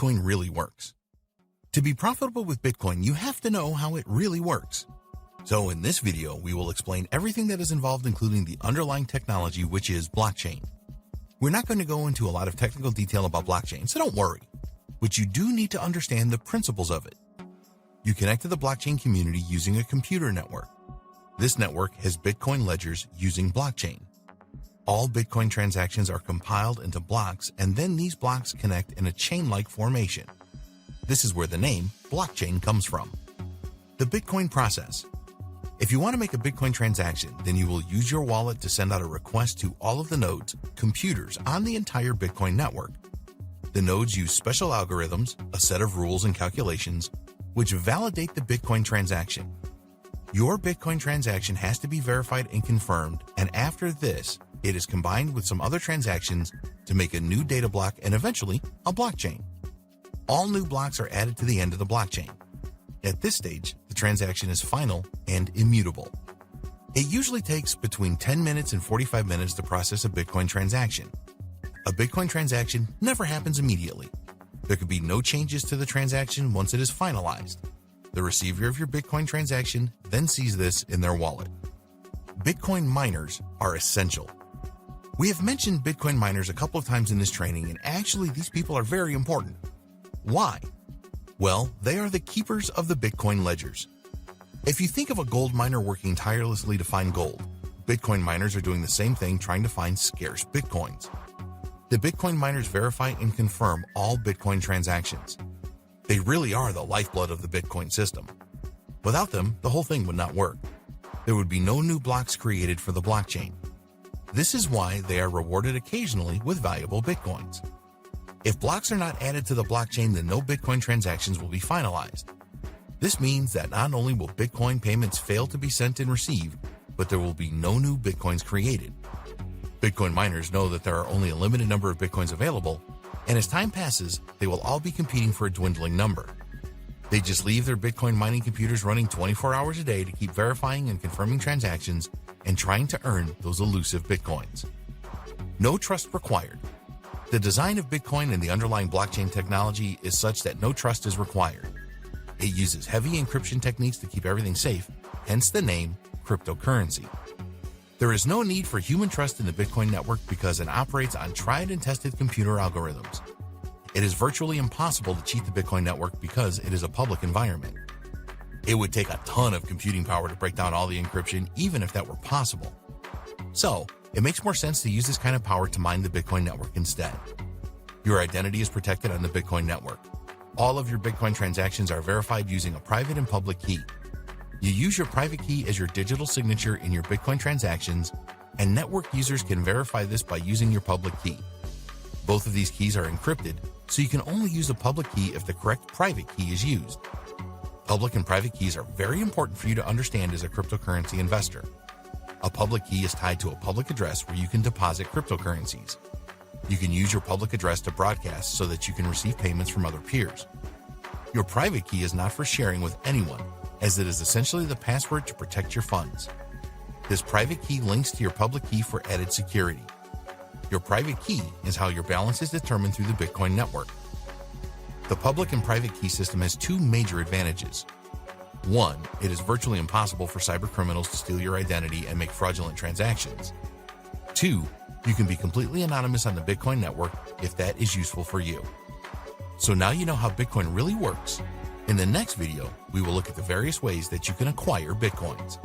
Bitcoin really works. To be profitable with Bitcoin, you have to know how it really works. So in this video, we will explain everything that is involved, including the underlying technology, which is blockchain. We're not going to go into a lot of technical detail about blockchain, so don't worry. But you do need to understand the principles of it. You connect to the blockchain community using a computer network. This network has Bitcoin ledgers using blockchain. All Bitcoin transactions are compiled into blocks, and then these blocks connect in a chain-like formation. This is where the name blockchain comes from. The Bitcoin process. If you want to make a Bitcoin transaction, then you will use your wallet to send out a request to all of the nodes, computers on the entire Bitcoin network. The nodes use special algorithms, a set of rules and calculations, which validate the Bitcoin transaction. Your Bitcoin transaction has to be verified and confirmed, and after this, it is combined with some other transactions to make a new data block and eventually a blockchain. All new blocks are added to the end of the blockchain. At this stage, the transaction is final and immutable. It usually takes between 10 minutes and 45 minutes to process a Bitcoin transaction. A Bitcoin transaction never happens immediately. There could be no changes to the transaction once it is finalized. The receiver of your Bitcoin transaction then sees this in their wallet. Bitcoin miners are essential. We have mentioned Bitcoin miners a couple of times in this training, and actually these people are very important. Why? Well, they are the keepers of the Bitcoin ledgers. If you think of a gold miner working tirelessly to find gold, Bitcoin miners are doing the same thing, trying to find scarce Bitcoins. The Bitcoin miners verify and confirm all Bitcoin transactions. They really are the lifeblood of the Bitcoin system. Without them, the whole thing would not work. There would be no new blocks created for the blockchain. This is why they are rewarded occasionally with valuable Bitcoins. If blocks are not added to the blockchain, then no Bitcoin transactions will be finalized. This means that not only will Bitcoin payments fail to be sent and received, but there will be no new Bitcoins created. Bitcoin miners know that there are only a limited number of Bitcoins available, and as time passes, they will all be competing for a dwindling number. They just leave their Bitcoin mining computers running 24 hours a day to keep verifying and confirming transactions and trying to earn those elusive Bitcoins. No trust required. The design of Bitcoin and the underlying blockchain technology is such that no trust is required. It uses heavy encryption techniques to keep everything safe, hence the name cryptocurrency. There is no need for human trust in the Bitcoin network because it operates on tried and tested computer algorithms. It is virtually impossible to cheat the Bitcoin network because it is a public environment. It would take a ton of computing power to break down all the encryption, even if that were possible. So, it makes more sense to use this kind of power to mine the Bitcoin network instead. Your identity is protected on the Bitcoin network. All of your Bitcoin transactions are verified using a private and public key. You use your private key as your digital signature in your Bitcoin transactions, and network users can verify this by using your public key. Both of these keys are encrypted, so you can only use a public key if the correct private key is used. Public and private keys are very important for you to understand as a cryptocurrency investor. A public key is tied to a public address where you can deposit cryptocurrencies. You can use your public address to broadcast so that you can receive payments from other peers. Your private key is not for sharing with anyone, as it is essentially the password to protect your funds. This private key links to your public key for added security. Your private key is how your balance is determined through the Bitcoin network. The public and private key system has two major advantages. One, it is virtually impossible for cybercriminals to steal your identity and make fraudulent transactions. Two, you can be completely anonymous on the Bitcoin network if that is useful for you. So now you know how Bitcoin really works. In the next video, we will look at the various ways that you can acquire Bitcoins.